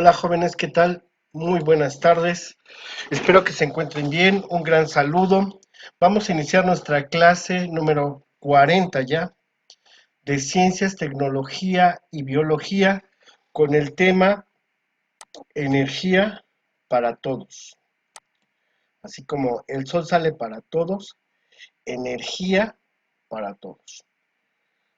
Hola jóvenes, ¿qué tal? Muy buenas tardes. Espero que se encuentren bien. Un gran saludo. Vamos a iniciar nuestra clase número 40 ya de Ciencias, Tecnología y Biología con el tema Energía para Todos. Así como el sol sale para todos, energía para todos.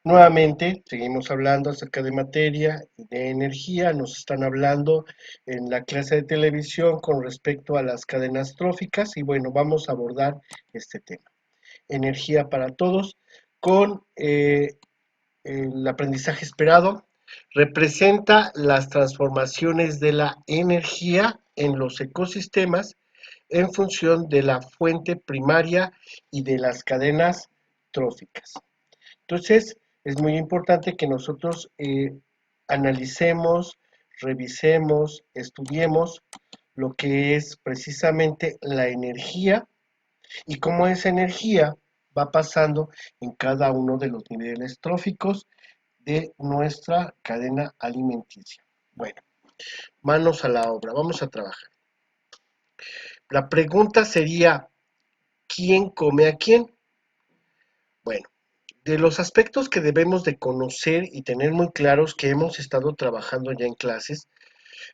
Nuevamente, seguimos hablando acerca de materia y de energía. Nos están hablando en la clase de televisión con respecto a las cadenas tróficas y bueno, vamos a abordar este tema. Energía para todos con el aprendizaje esperado. Representa las transformaciones de la energía en los ecosistemas en función de la fuente primaria y de las cadenas tróficas. Entonces, es muy importante que nosotros analicemos, revisemos, estudiemos lo que es precisamente la energía y cómo esa energía va pasando en cada uno de los niveles tróficos de nuestra cadena alimenticia. Bueno, manos a la obra, vamos a trabajar. La pregunta sería, ¿quién come a quién? Bueno, de los aspectos que debemos de conocer y tener muy claros que hemos estado trabajando ya en clases,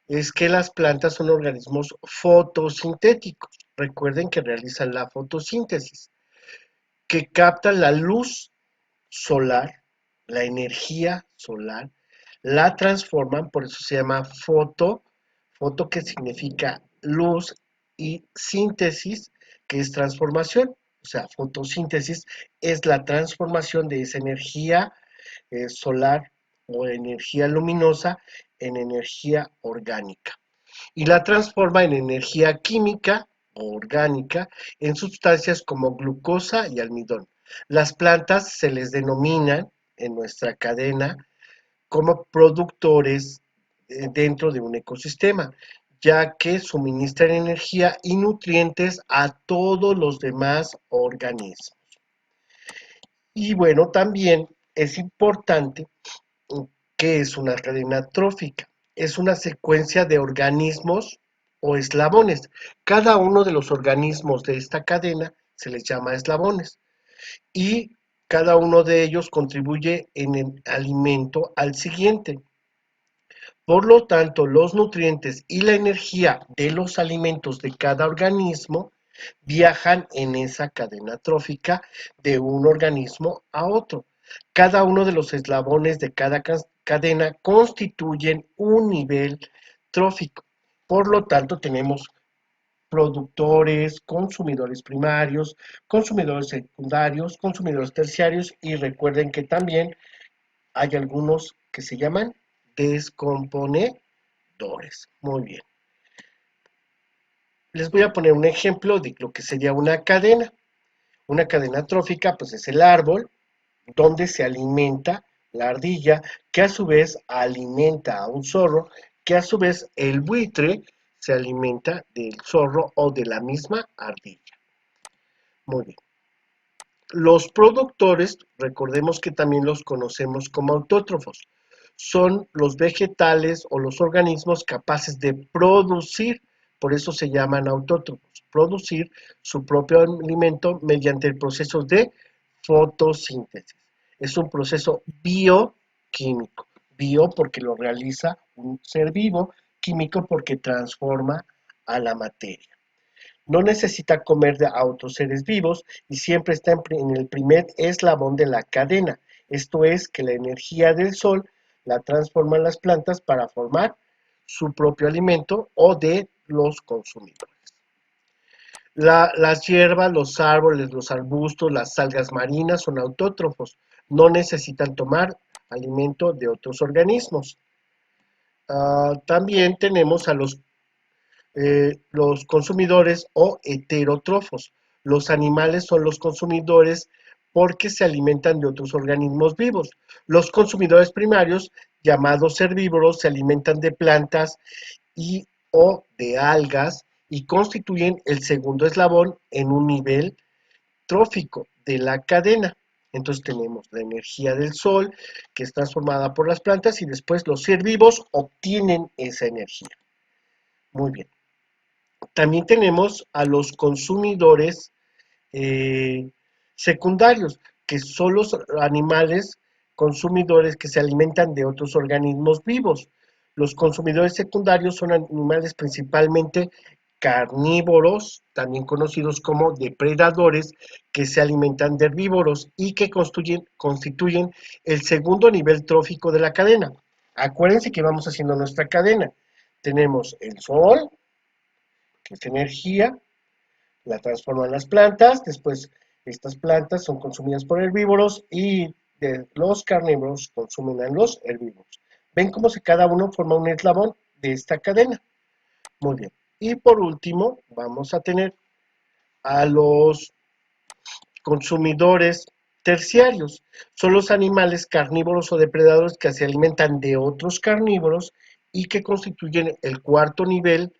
es que las plantas son organismos fotosintéticos. Recuerden que realizan la fotosíntesis, que captan la luz solar, la energía solar, la transforman, por eso se llama foto que significa luz, y síntesis, que es transformación. O sea, fotosíntesis es la transformación de esa energía solar o energía luminosa en energía orgánica. Y la transforma en energía química o orgánica en sustancias como glucosa y almidón. Las plantas se les denominan en nuestra cadena como productores dentro de un ecosistema, ya que suministran energía y nutrientes a todos los demás organismos. Y bueno, también es importante que es una cadena trófica. Es una secuencia de organismos o eslabones. Cada uno de los organismos de esta cadena se les llama eslabones y cada uno de ellos contribuye en el alimento al siguiente. Por lo tanto, los nutrientes y la energía de los alimentos de cada organismo viajan en esa cadena trófica de un organismo a otro. Cada uno de los eslabones de cada cadena constituyen un nivel trófico. Por lo tanto, tenemos productores, consumidores primarios, consumidores secundarios, consumidores terciarios y recuerden que también hay algunos que se llaman descomponedores. Muy bien. Les voy a poner un ejemplo de lo que sería una cadena. Una cadena trófica, pues es el árbol donde se alimenta la ardilla, que a su vez alimenta a un zorro, que a su vez el buitre se alimenta del zorro o de la misma ardilla. Muy bien. Los productores, recordemos que también los conocemos como autótrofos. Son los vegetales o los organismos capaces de producir, por eso se llaman autótrofos, producir su propio alimento mediante el proceso de fotosíntesis. Es un proceso bioquímico. Bio porque lo realiza un ser vivo, químico porque transforma a la materia. No necesita comer a otros seres vivos y siempre está en el primer eslabón de la cadena. Esto es que la energía del sol la transforman las plantas para formar su propio alimento o de los consumidores. Las hierbas, los árboles, los arbustos, las algas marinas son autótrofos. No necesitan tomar alimento de otros organismos. También tenemos a los consumidores o heterótrofos. Los animales son los consumidores porque se alimentan de otros organismos vivos. Los consumidores primarios, llamados herbívoros, se alimentan de plantas y o de algas y constituyen el segundo eslabón en un nivel trófico de la cadena. Entonces tenemos la energía del sol que es transformada por las plantas y después los seres vivos obtienen esa energía. Muy bien. También tenemos a los consumidores eh, secundarios, que son los animales consumidores que se alimentan de otros organismos vivos. Los consumidores secundarios son animales principalmente carnívoros, también conocidos como depredadores, que se alimentan de herbívoros y que constituyen el segundo nivel trófico de la cadena. Acuérdense que vamos haciendo nuestra cadena. Tenemos el sol, que es energía, la transforman las plantas, después estas plantas son consumidas por herbívoros y de los carnívoros consumen a los herbívoros. Ven cómo si cada uno forma un eslabón de esta cadena. Muy bien. Y por último, vamos a tener a los consumidores terciarios. Son los animales carnívoros o depredadores que se alimentan de otros carnívoros y que constituyen el cuarto nivel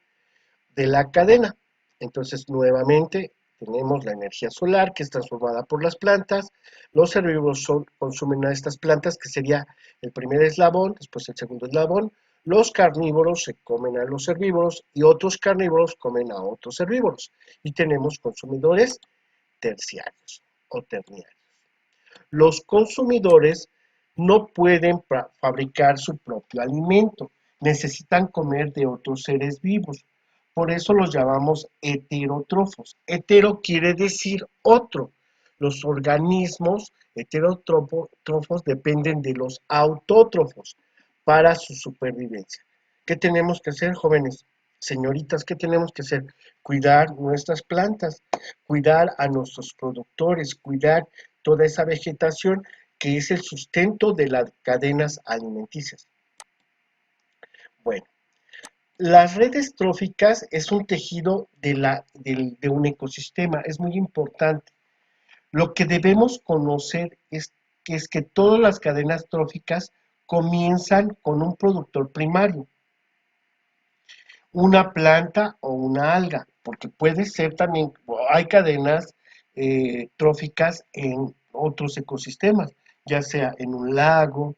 de la cadena. Entonces, nuevamente, tenemos la energía solar que es transformada por las plantas. Los herbívoros consumen a estas plantas, que sería el primer eslabón, después el segundo eslabón. Los carnívoros se comen a los herbívoros y otros carnívoros comen a otros herbívoros. Y tenemos consumidores terciarios o terniarios. Los consumidores no pueden fabricar su propio alimento, necesitan comer de otros seres vivos. Por eso los llamamos heterótrofos. Hetero quiere decir otro. Los organismos heterótrofos dependen de los autótrofos para su supervivencia. ¿Qué tenemos que hacer, jóvenes? Señoritas, ¿qué tenemos que hacer? Cuidar nuestras plantas, cuidar a nuestros productores, cuidar toda esa vegetación que es el sustento de las cadenas alimenticias. Bueno, las redes tróficas es un tejido de un ecosistema, es muy importante. Lo que debemos conocer es que todas las cadenas tróficas comienzan con un productor primario, una planta o una alga, porque puede ser también, hay cadenas tróficas en otros ecosistemas, ya sea en un lago,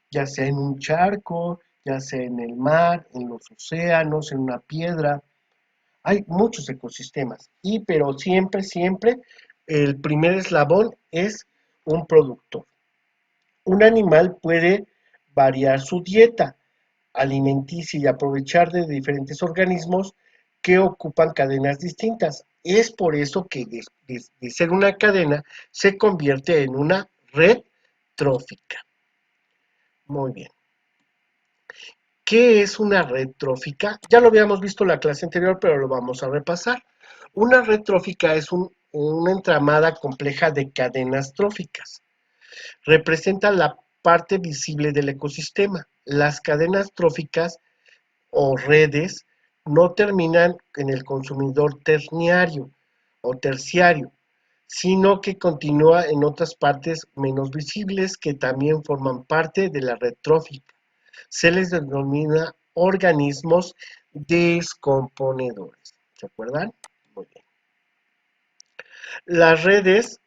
ya sea en un charco, ya sea en el mar, en los océanos, en una piedra. Hay muchos ecosistemas, pero siempre, siempre el primer eslabón es un productor. Un animal puede variar su dieta alimenticia y aprovechar de diferentes organismos que ocupan cadenas distintas. Es por eso que de ser una cadena se convierte en una red trófica. Muy bien. ¿Qué es una red trófica? Ya lo habíamos visto en la clase anterior, pero lo vamos a repasar. Una red trófica es una entramada compleja de cadenas tróficas. Representa la parte visible del ecosistema. Las cadenas tróficas o redes no terminan en el consumidor terciario o terciario, sino que continúa en otras partes menos visibles que también forman parte de la red trófica. Se les denomina organismos descomponedores. ¿Se acuerdan? Muy bien. Las redes,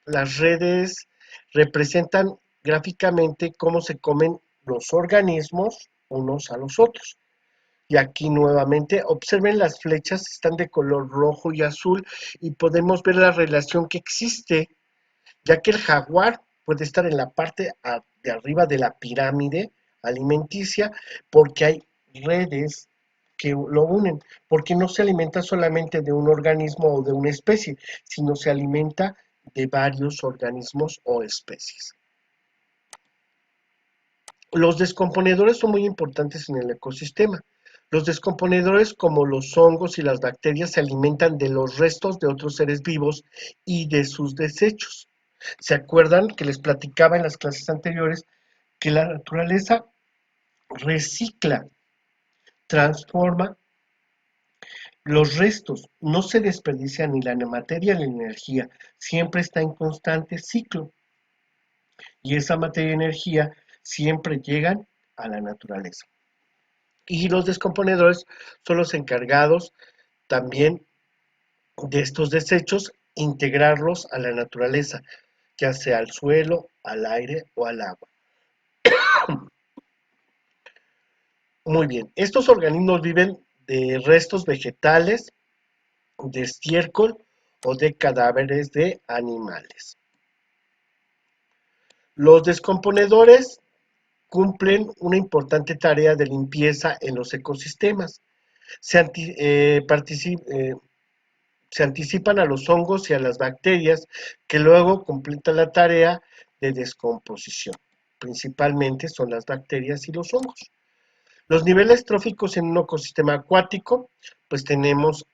las redes representan gráficamente cómo se comen los organismos unos a los otros. Y aquí nuevamente observen las flechas, están de color rojo y azul y podemos ver la relación que existe, ya que el jaguar puede estar en la parte de arriba de la pirámide alimenticia porque hay redes que lo unen, porque no se alimenta solamente de un organismo o de una especie, sino se alimenta de varios organismos o especies. Los descomponedores son muy importantes en el ecosistema. Los descomponedores, como los hongos y las bacterias, se alimentan de los restos de otros seres vivos y de sus desechos. ¿Se acuerdan que les platicaba en las clases anteriores que la naturaleza recicla, transforma los restos? No se desperdicia ni la materia ni la energía, siempre está en constante ciclo y esa materia y energía siempre llegan a la naturaleza. Y los descomponedores son los encargados también de estos desechos, integrarlos a la naturaleza, ya sea al suelo, al aire o al agua. Muy bien, estos organismos viven de restos vegetales, de estiércol o de cadáveres de animales. Los descomponedores cumplen una importante tarea de limpieza en los ecosistemas. Se, anti- eh, partici- eh, se anticipan a los hongos y a las bacterias que luego completan la tarea de descomposición. Principalmente son las bacterias y los hongos. Los niveles tróficos en un ecosistema acuático, pues tenemos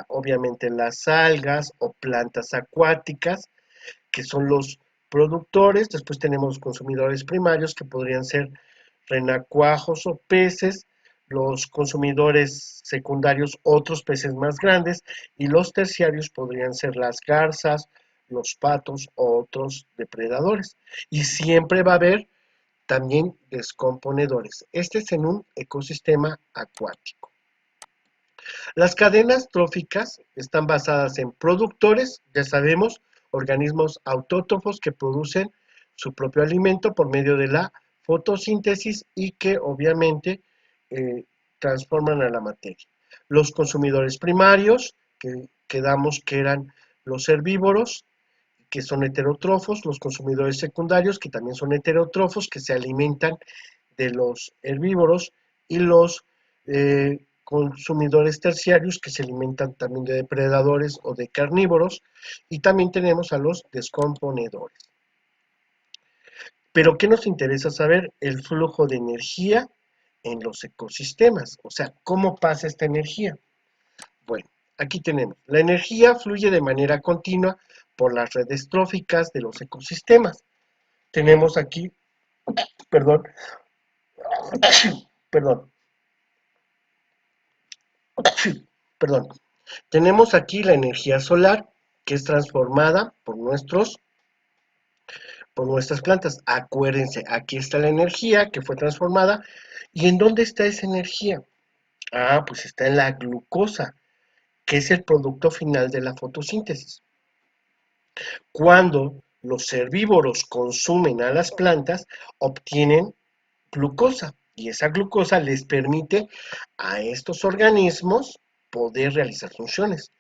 obviamente las algas o plantas acuáticas, que son los productores. Después tenemos consumidores primarios, que podrían ser renacuajos o peces, los consumidores secundarios, otros peces más grandes, y los terciarios podrían ser las garzas, los patos o otros depredadores. Y siempre va a haber también descomponedores. Este es en un ecosistema acuático. Las cadenas tróficas están basadas en productores, ya sabemos, organismos autótrofos que producen su propio alimento por medio de la fotosíntesis y que obviamente eh, transforman a la materia. Los consumidores primarios, que quedamos que eran los herbívoros, que son heterótrofos, los consumidores secundarios, que también son heterótrofos, que se alimentan de los herbívoros, y los consumidores terciarios, que se alimentan también de depredadores o de carnívoros, y también tenemos a los descomponedores. Pero ¿qué nos interesa saber? El flujo de energía en los ecosistemas, o sea, ¿cómo pasa esta energía? Bueno, aquí tenemos, la energía fluye de manera continua por las redes tróficas de los ecosistemas. Tenemos aquí, perdón, perdón, perdón, tenemos aquí la energía solar, que es transformada por nuestras plantas. Acuérdense, aquí está la energía que fue transformada. ¿Y en dónde está esa energía? Ah, pues está en la glucosa, que es el producto final de la fotosíntesis. Cuando los herbívoros consumen a las plantas, obtienen glucosa, y esa glucosa les permite a estos organismos poder realizar funciones.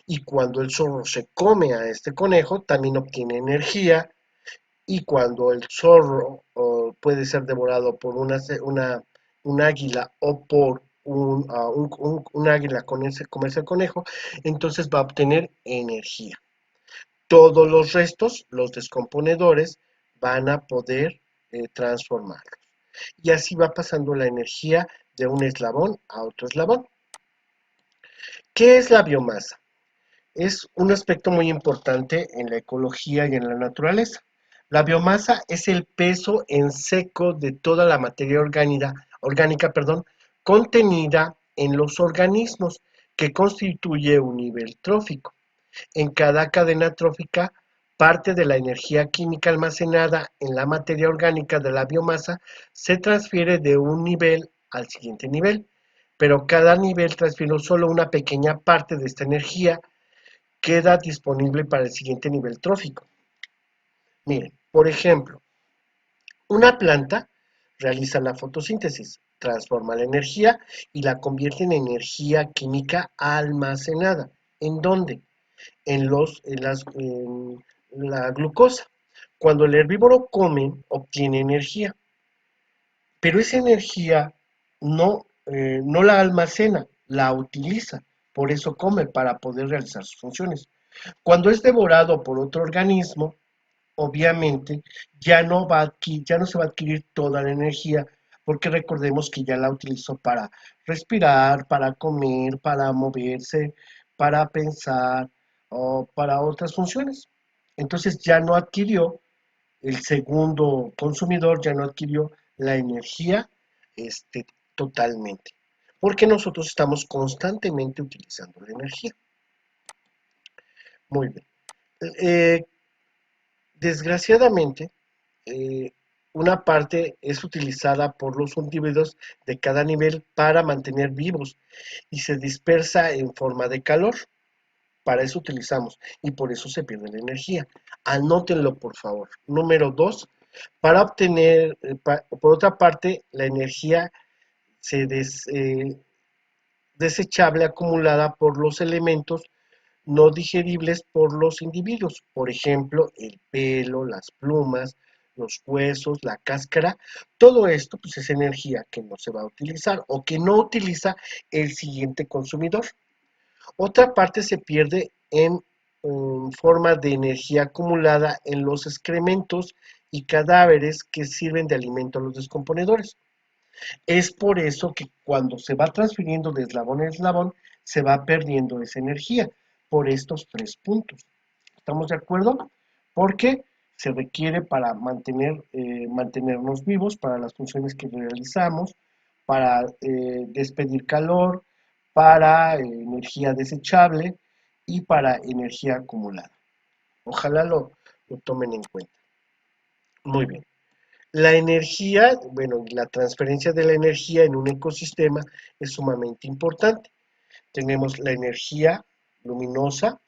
Y cuando el zorro se come a este conejo, también obtiene energía. Y cuando el zorro puede ser devorado por un águila o por un águila comerse el conejo, entonces va a obtener energía. Todos los restos, los descomponedores, van a poder transformarlos. Y así va pasando la energía de un eslabón a otro eslabón. ¿Qué es la biomasa? Es un aspecto muy importante en la ecología y en la naturaleza. La biomasa es el peso en seco de toda la materia orgánica, contenida en los organismos, que constituye un nivel trófico. En cada cadena trófica, parte de la energía química almacenada en la materia orgánica de la biomasa se transfiere de un nivel al siguiente nivel, pero cada nivel transfiere solo una pequeña parte de esta energía, queda disponible para el siguiente nivel trófico. Miren, por ejemplo, una planta realiza la fotosíntesis, transforma la energía y la convierte en energía química almacenada. ¿En dónde? En la glucosa. Cuando el herbívoro come, obtiene energía, pero esa energía no la almacena, la utiliza. Por eso come, para poder realizar sus funciones. Cuando es devorado por otro organismo, obviamente ya no se va a adquirir toda la energía, porque recordemos que ya la utilizó para respirar, para comer, para moverse, para pensar o para otras funciones. Entonces ya no adquirió, el segundo consumidor ya no adquirió la energía este, totalmente, porque nosotros estamos constantemente utilizando la energía. Muy bien. Eh, Desgraciadamente, eh, una parte es utilizada por los individuos de cada nivel para mantener vivos y se dispersa en forma de calor. Para eso utilizamos y por eso se pierde la energía. Anótenlo, por favor. Número 2, para obtener, por otra parte, la energía se, des, desechable acumulada por los elementos no digeribles por los individuos, por ejemplo, el pelo, las plumas, los huesos, la cáscara, todo esto pues es energía que no se va a utilizar o que no utiliza el siguiente consumidor. Otra parte se pierde en forma de energía acumulada en los excrementos y cadáveres que sirven de alimento a los descomponedores. Es por eso que cuando se va transfiriendo de eslabón en eslabón, se va perdiendo esa energía por estos tres puntos. ¿Estamos de acuerdo? Porque se requiere para mantenernos vivos, para las funciones que realizamos, para despedir calor, para energía desechable y para energía acumulada. Ojalá lo tomen en cuenta. Muy bien. La energía, bueno, la transferencia de la energía en un ecosistema es sumamente importante. Tenemos la energía luminosa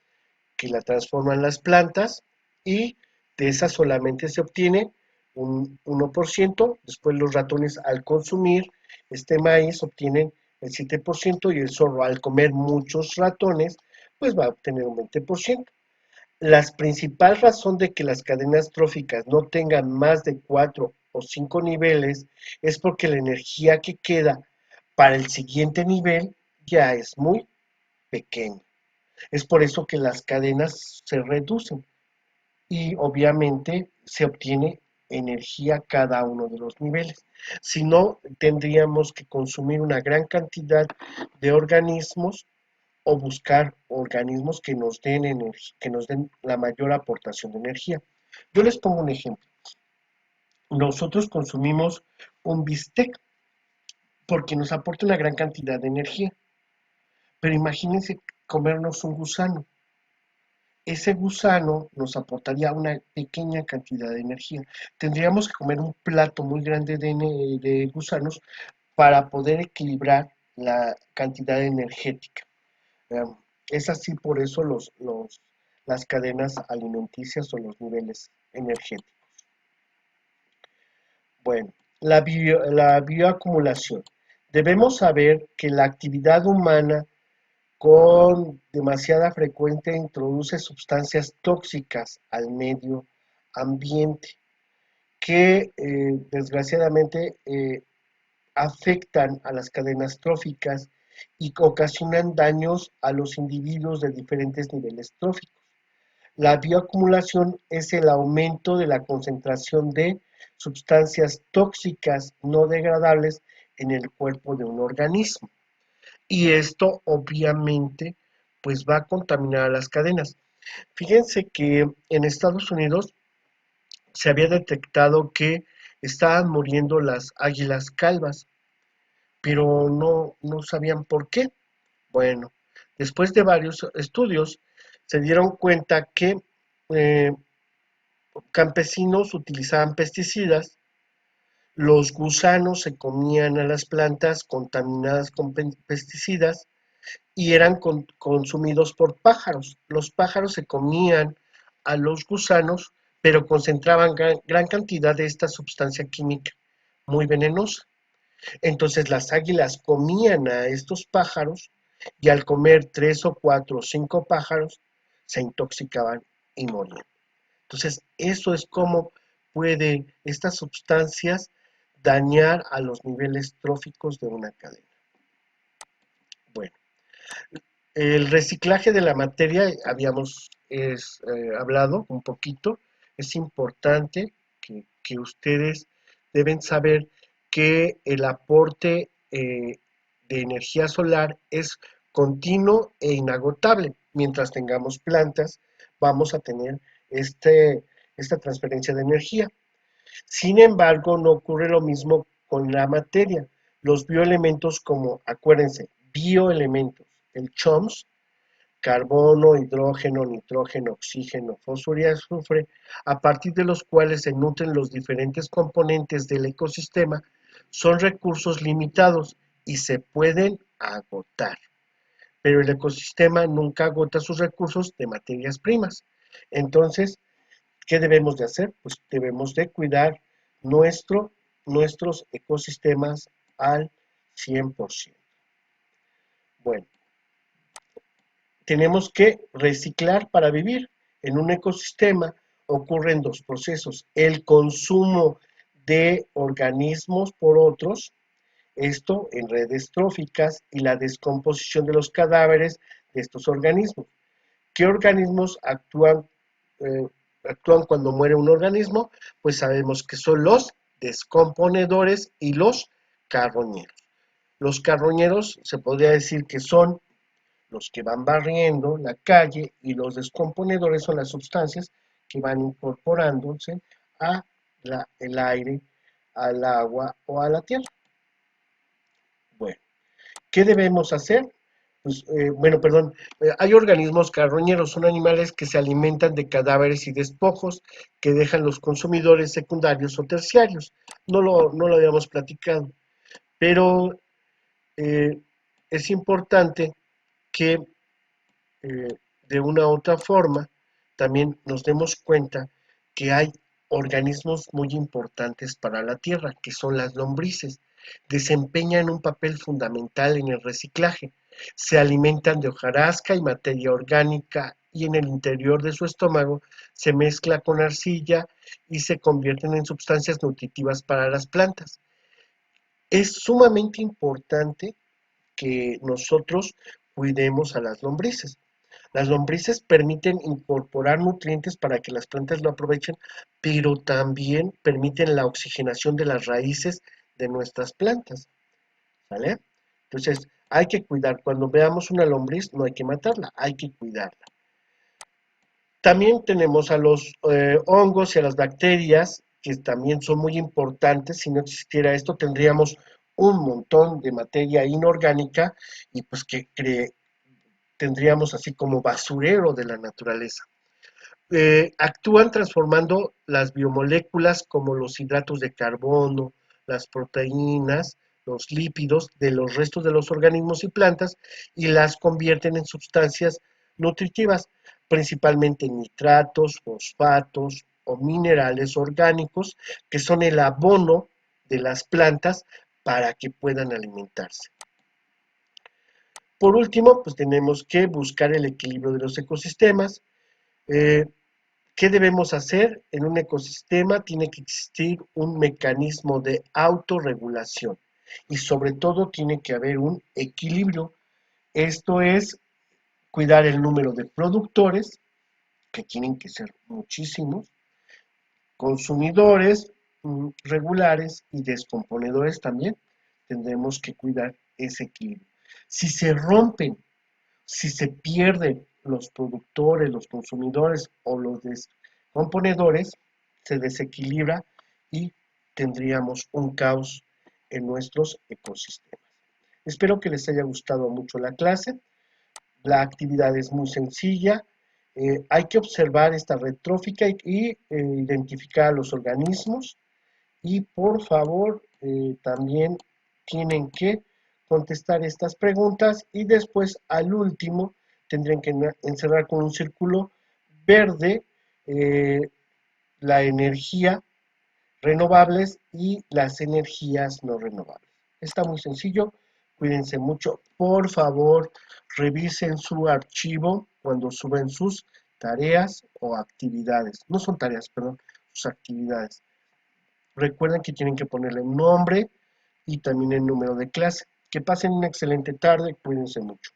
que la transforman las plantas y de esa solamente se obtiene un 1%. Después los ratones al consumir este maíz obtienen el 7% y el zorro al comer muchos ratones pues va a obtener un 20%. La principal razón de que las cadenas tróficas no tengan más de 4 o 5 niveles es porque la energía que queda para el siguiente nivel ya es muy pequeña. Es por eso que las cadenas se reducen y obviamente se obtiene energía cada uno de los niveles. Si no, tendríamos que consumir una gran cantidad de organismos o buscar organismos que nos den energía, que nos den la mayor aportación de energía. Yo les pongo un ejemplo. Nosotros consumimos un bistec porque nos aporta una gran cantidad de energía, pero imagínense comernos un gusano. Ese gusano nos aportaría una pequeña cantidad de energía. Tendríamos que comer un plato muy grande de gusanos para poder equilibrar la cantidad energética. Es así por eso las cadenas alimenticias o los niveles energéticos. Bueno, la bioacumulación. Debemos saber que la actividad humana con demasiada frecuencia introduce sustancias tóxicas al medio ambiente que desgraciadamente afectan a las cadenas tróficas y ocasionan daños a los individuos de diferentes niveles tróficos. La bioacumulación es el aumento de la concentración de sustancias tóxicas no degradables en el cuerpo de un organismo. Y esto obviamente pues va a contaminar a las cadenas. Fíjense que en Estados Unidos se había detectado que estaban muriendo las águilas calvas, pero no sabían por qué. Bueno, después de varios estudios se dieron cuenta que eh, campesinos utilizaban pesticidas, los gusanos se comían a las plantas contaminadas con pesticidas y eran consumidos por pájaros. Los pájaros se comían a los gusanos, pero concentraban gran cantidad de esta sustancia química muy venenosa. Entonces las águilas comían a estos pájaros y al comer 3 o 4 o 5 pájaros se intoxicaban y morían. Entonces eso es como pueden estas sustancias dañar a los niveles tróficos de una cadena. Bueno, el reciclaje de la materia, habíamos hablado un poquito, es importante que ustedes deben saber que el aporte de energía solar es continuo e inagotable. Mientras tengamos plantas, vamos a tener esta transferencia de energía. Sin embargo, no ocurre lo mismo con la materia. Los bioelementos como, acuérdense, bioelementos, el CHOMS, carbono, hidrógeno, nitrógeno, oxígeno, fósforo y azufre, a partir de los cuales se nutren los diferentes componentes del ecosistema, son recursos limitados y se pueden agotar. Pero el ecosistema nunca agota sus recursos de materias primas. Entonces, ¿qué debemos de hacer? Pues debemos de cuidar nuestros ecosistemas al 100%. Bueno, tenemos que reciclar para vivir. En un ecosistema ocurren dos procesos: el consumo de organismos por otros, esto en redes tróficas, y la descomposición de los cadáveres de estos organismos. ¿Qué organismos eh, actúan cuando muere un organismo? Pues sabemos que son los descomponedores y los carroñeros. Los carroñeros se podría decir que son los que van barriendo la calle, y los descomponedores son las sustancias que van incorporándose a el aire, al agua o a la tierra. Bueno, ¿qué debemos hacer? Pues, bueno, perdón, hay organismos carroñeros, son animales que se alimentan de cadáveres y despojos que dejan los consumidores secundarios o terciarios. No lo habíamos platicado, pero eh, es importante que eh, de una u otra forma también nos demos cuenta que hay organismos muy importantes para la Tierra, que son las lombrices. Desempeñan un papel fundamental en el reciclaje. Se alimentan de hojarasca y materia orgánica, y en el interior de su estómago se mezcla con arcilla y se convierten en sustancias nutritivas para las plantas. Es sumamente importante que nosotros cuidemos a las lombrices. Las lombrices permiten incorporar nutrientes para que las plantas lo aprovechen, pero también permiten la oxigenación de las raíces de nuestras plantas, ¿vale? Entonces, hay que cuidar. Cuando veamos una lombriz, no hay que matarla, hay que cuidarla. También tenemos a los hongos y a las bacterias, que también son muy importantes. Si no existiera esto, tendríamos un montón de materia inorgánica, y pues tendríamos así como basurero de la naturaleza. Actúan transformando las biomoléculas como los hidratos de carbono, las proteínas, los lípidos de los restos de los organismos y plantas, y las convierten en sustancias nutritivas, principalmente nitratos, fosfatos o minerales orgánicos, que son el abono de las plantas para que puedan alimentarse. Por último, pues tenemos que buscar el equilibrio de los ecosistemas. Eh, ¿Qué debemos hacer? En un ecosistema tiene que existir un mecanismo de autorregulación, y sobre todo tiene que haber un equilibrio. Esto es cuidar el número de productores, que tienen que ser muchísimos, consumidores regulares, y descomponedores también. Tendremos que cuidar ese equilibrio. Si se rompen, si se pierden los productores, los consumidores o los descomponedores, se desequilibra y tendríamos un caos en nuestros ecosistemas. Espero que les haya gustado mucho la clase. La actividad es muy sencilla. Hay que observar esta red trófica y identificar a los organismos, y por favor también tienen que contestar estas preguntas, y después al último tendrán que encerrar con un círculo verde eh, la energía renovables y las energías no renovables. Está muy sencillo, cuídense mucho. Por favor, revisen su archivo cuando suben sus tareas o actividades. No son tareas, perdón, sus actividades. Recuerden que tienen que ponerle un nombre y también el número de clase. Que pasen una excelente tarde, cuídense mucho.